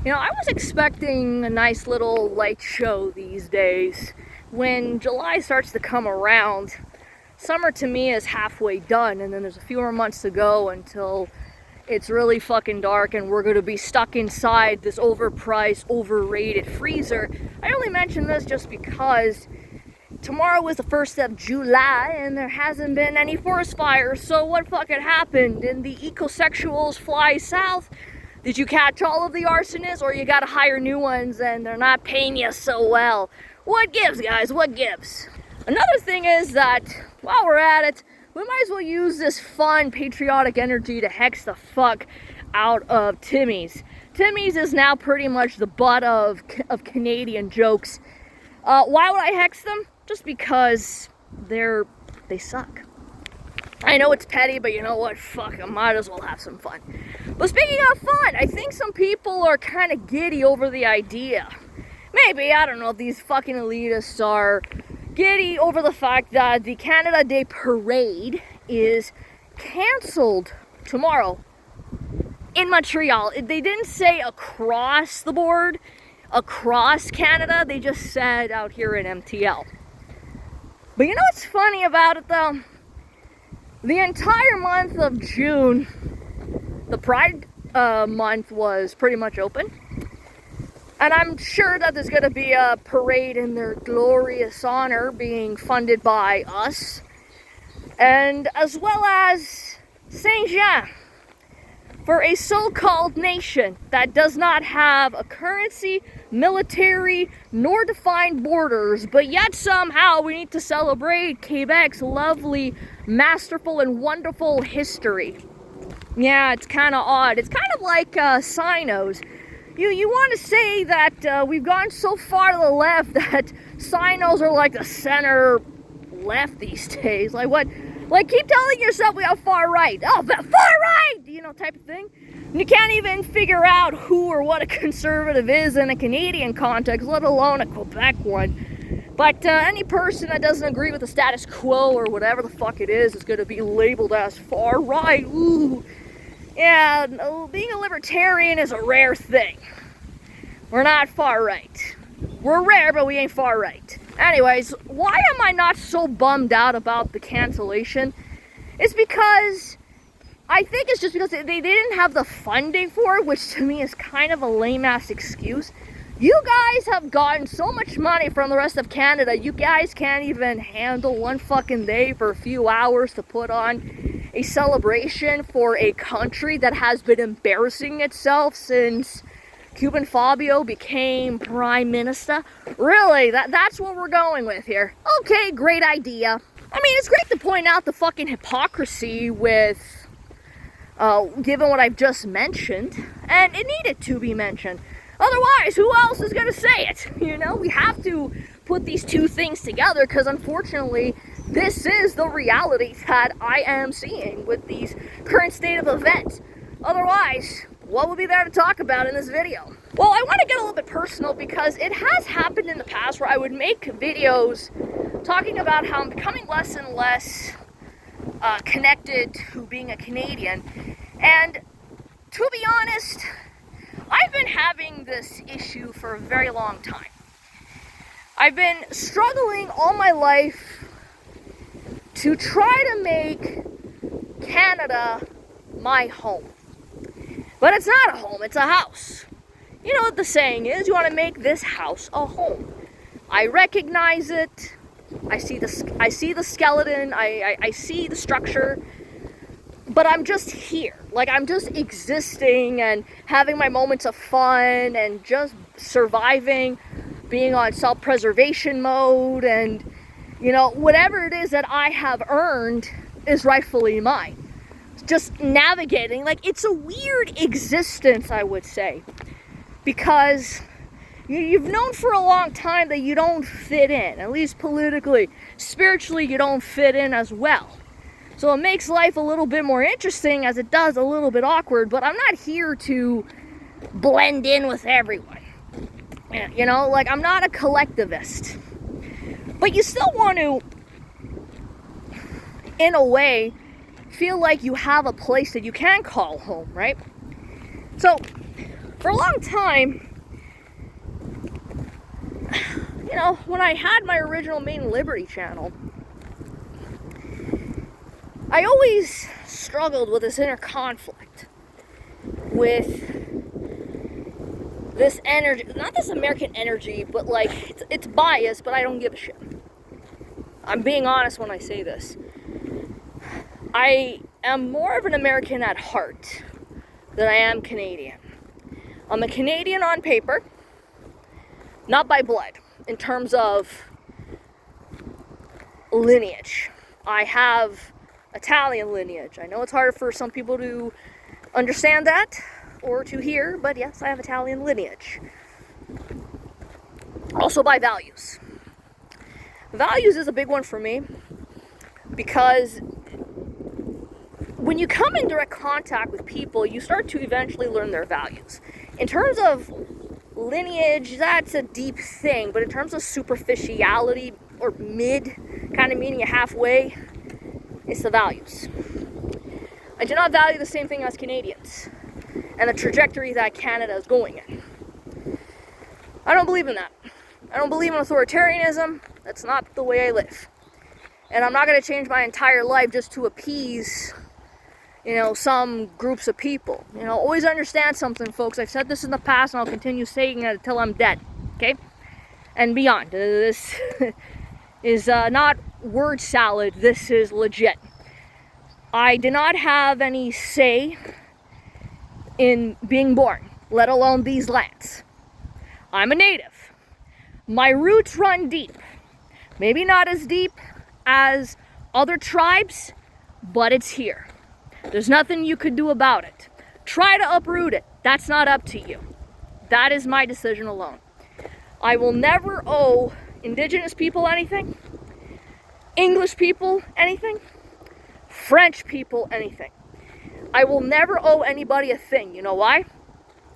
You know, I was expecting a nice little light show these days. When July starts to come around, summer to me is halfway done, and then there's a few more months to go until it's really fucking dark and we're going to be stuck inside this overpriced, overrated freezer. I only mention this just because tomorrow is the 1st of July and there hasn't been any forest fires, so what fucking happened? Did the ecosexuals fly south? Did you catch all of the arsonists, or you gotta hire new ones and they're not paying you so well? What gives, guys? What gives? Another thing is that, while we're at it, we might as well use this fun, patriotic energy to hex the fuck out of Timmy's. Timmy's is now pretty much the butt of Canadian jokes. Why would I hex them? Just because they suck. I know it's petty, but you know what? Fuck, I might as well have some fun. But speaking of fun, I think some people are kind of giddy over the idea. Maybe, I don't know if these fucking elitists are giddy over the fact that the Canada Day Parade is cancelled tomorrow in Montreal. They didn't say across the board, across Canada. They just said out here in MTL. But you know what's funny about it, though? The entire month of June, the Pride month was pretty much open. And I'm sure that there's going to be a parade in their glorious honor being funded by us. And as well as Saint Jean, for a so-called nation that does not have a currency, military, nor defined borders, but yet somehow we need to celebrate Quebec's lovely, masterful, and wonderful history. Yeah, it's kind of odd. It's kind of like sinos. You want to say that we've gone so far to the left that sinos are like the center left these days. Like what? Like, keep telling yourself we have far right. Oh, far right! You know, type of thing. And you can't even figure out who or what a conservative is in a Canadian context, let alone a Quebec one. But any person that doesn't agree with the status quo or whatever the fuck it is going to be labeled as far right. Ooh. Yeah, being a libertarian is a rare thing. We're not far right. We're rare, but we ain't far right. Anyways, why am I not so bummed out about the cancellation? It's because I think it's just because they didn't have the funding for it, which to me is kind of a lame-ass excuse. You guys have gotten so much money from the rest of Canada, you guys can't even handle one fucking day for a few hours to put on a celebration for a country that has been embarrassing itself since Cuban Fabio became prime minister. Really, that's what we're going with here. Okay, great idea. I mean, it's great to point out the fucking hypocrisy with, given what I've just mentioned, and it needed to be mentioned. Otherwise, who else is going to say it? You know, we have to put these two things together because unfortunately, this is the reality that I am seeing with these current state of events. Otherwise, what would be there to talk about in this video? Well, I want to get a little bit personal because it has happened in the past where I would make videos talking about how I'm becoming less and less connected to being a Canadian. And to be honest, I've been having this issue for a very long time. I've been struggling all my life to try to make Canada my home. But it's not a home, it's a house. You know what the saying is, you want to make this house a home. I recognize it, I see the skeleton, I see the structure, but I'm just here. Like, I'm just existing and having my moments of fun and just surviving, being on self-preservation mode, and, you know, whatever it is that I have earned is rightfully mine. Just navigating, like, it's a weird existence, I would say, because you've known for a long time that you don't fit in, at least politically. Spiritually, you don't fit in as well. So it makes life a little bit more interesting, as it does a little bit awkward, but I'm not here to blend in with everyone. You know, like, I'm not a collectivist. But you still want to, in a way, feel like you have a place that you can call home, right? So For a long time, you know, when I had my original Main Liberty channel, I always struggled with this inner conflict with this energy, not this American energy, but like, it's biased, but I don't give a shit. I'm being honest when I say this. I am more of an American at heart than I am Canadian. I'm a Canadian on paper, not by blood, in terms of lineage. I have Italian lineage. I know it's hard for some people to understand that or to hear, but yes, I have Italian lineage. Also by values. Values is a big one for me because when you come in direct contact with people, you start to eventually learn their values. In terms of lineage, that's a deep thing, but in terms of superficiality or mid, kind of meaning a halfway, it's the values. I do not value the same thing as Canadians and the trajectory that Canada is going in. I don't believe in that. I don't believe in authoritarianism. That's not the way I live. And I'm not going to change my entire life just to appease, you know, some groups of people. You know, always understand something, folks. I've said this in the past and I'll continue saying it until I'm dead. Okay? And beyond. This is not word salad. This is legit. I did not have any say in being born, let alone these lands. I'm a native. My roots run deep. Maybe not as deep as other tribes, but it's here. There's nothing you could do about it. Try to uproot it. That's not up to you. That is my decision alone. I will never owe Indigenous people anything, English people anything, French people anything. I will never owe anybody a thing. You know why?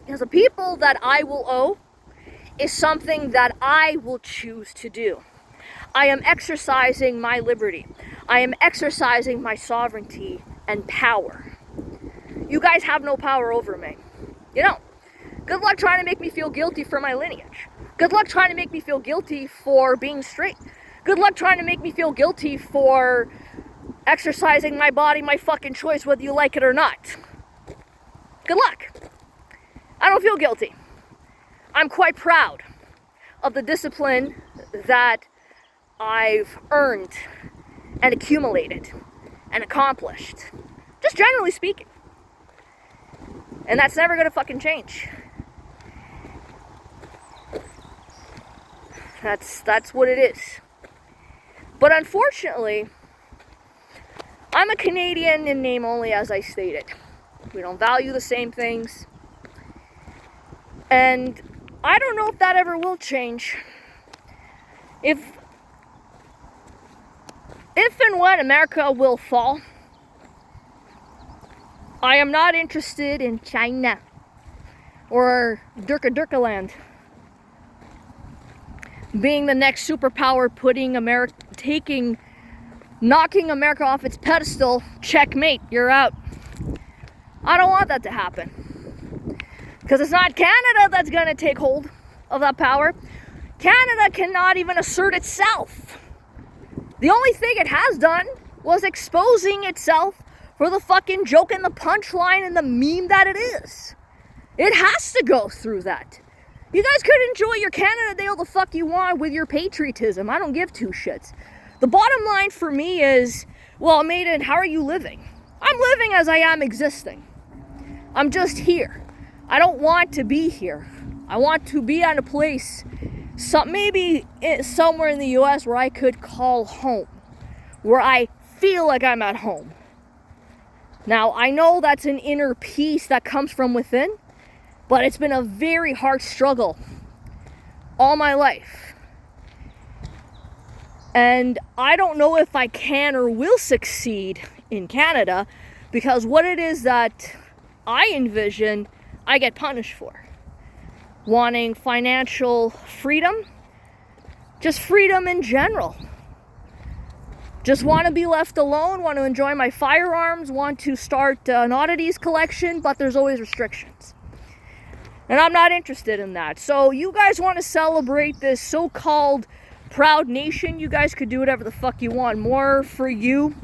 Because the people that I will owe is something that I will choose to do. I am exercising my liberty. I am exercising my sovereignty and power. You guys have no power over me. You know, good luck trying to make me feel guilty for my lineage. Good luck trying to make me feel guilty for being straight. Good luck trying to make me feel guilty for exercising my body, my fucking choice, whether you like it or not. Good luck. I don't feel guilty. I'm quite proud of the discipline that I've earned and accumulated and accomplished. Just generally speaking. And that's never gonna fucking change. That's what it is. But unfortunately, I'm a Canadian in name only, as I stated. We don't value the same things. And I don't know if that ever will change. If and when America will fall, I am not interested in China or Durka land being the next superpower, knocking America off its pedestal. Checkmate, you're out. I don't want that to happen. Because it's not Canada that's going to take hold of that power. Canada cannot even assert itself. The only thing it has done was exposing itself for the fucking joke and the punchline and the meme that it is. It has to go through that. You guys could enjoy your Canada Day all the fuck you want with your patriotism. I don't give two shits. The bottom line for me is, well, Maiden, how are you living? I'm living as I am existing. I'm just here. I don't want to be here. I want to be at a place, maybe somewhere in the US where I could call home. Where I feel like I'm at home. Now, I know that's an inner peace that comes from within, but it's been a very hard struggle all my life. And I don't know if I can or will succeed in Canada, because what it is that I envision, I get punished for. Wanting financial freedom, just freedom in general. Just want to be left alone, want to enjoy my firearms, want to start an oddities collection, but there's always restrictions. And I'm not interested in that. So you guys want to celebrate this so-called proud nation, you guys could do whatever the fuck you want. More for you.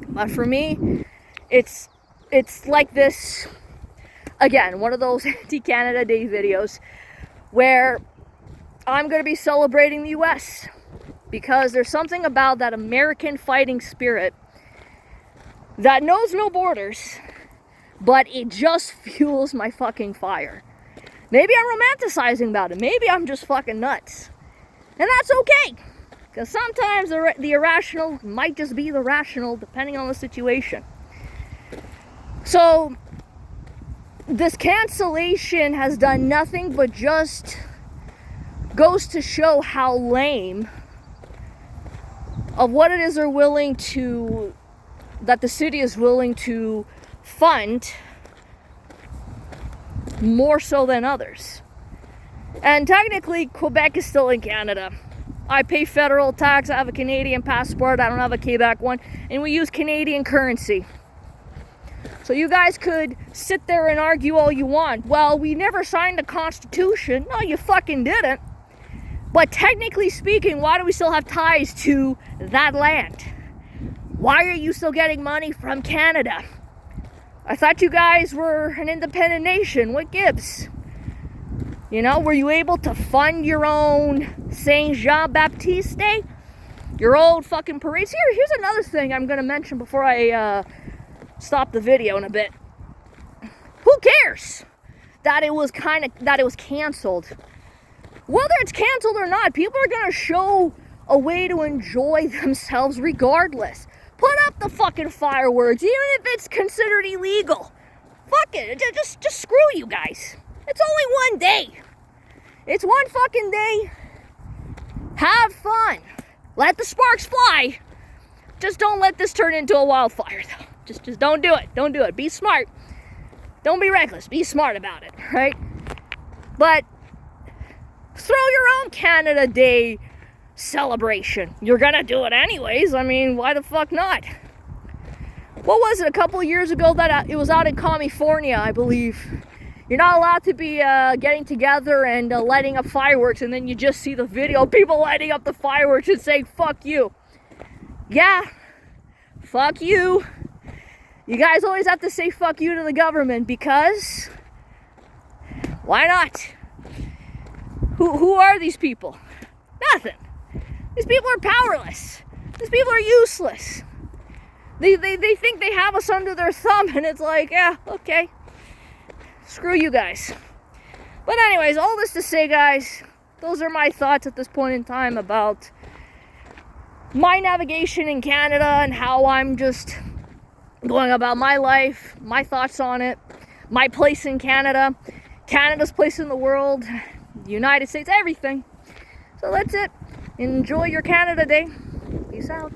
But for me, it's like this, again, one of those anti-Canada Day videos where I'm going to be celebrating the US. Because there's something about that American fighting spirit that knows no borders, but it just fuels my fucking fire. Maybe I'm romanticizing about it. Maybe I'm just fucking nuts. And that's okay. Because sometimes the irrational might just be the rational, depending on the situation. So, this cancellation has done nothing but just goes to show how lame of what it is they're willing to, that the city is willing to fund more so than others. And technically, Quebec is still in Canada. I pay federal tax, I have a Canadian passport, I don't have a Quebec one, and we use Canadian currency. So you guys could sit there and argue all you want. Well, we never signed the Constitution. No, you fucking didn't. But technically speaking, why do we still have ties to that land? Why are you still getting money from Canada? I thought you guys were an independent nation. What gives? You know, were you able to fund your own Saint Jean Baptiste Day? Your old fucking parades? Here's another thing I'm going to mention before I stop the video in a bit. Who cares that it was canceled? Whether it's canceled or not, people are going to show a way to enjoy themselves regardless. Put up the fucking fireworks, even if it's considered illegal. Fuck it, just screw you guys. It's only one day. It's one fucking day. Have fun. Let the sparks fly. Just don't let this turn into a wildfire, though. Just don't do it. Don't do it. Be smart. Don't be reckless. Be smart about it, right? But throw your own Canada Day celebration. You're gonna do it anyways. I mean, why the fuck not? What was it, a couple of years ago that it was out in California, I believe. You're not allowed to be getting together and lighting up fireworks, and then you just see the video of people lighting up the fireworks and saying, fuck you. Yeah, fuck you. You guys always have to say fuck you to the government because why not? Who are these people? Nothing. These people are powerless. These people are useless. They think they have us under their thumb, and it's like, yeah, okay. Screw you guys. But anyways, all this to say, guys, those are my thoughts at this point in time about my navigation in Canada and how I'm just going about my life, my thoughts on it, my place in Canada, Canada's place in the world, the United States, everything. So that's it. Enjoy your Canada Day. Peace out.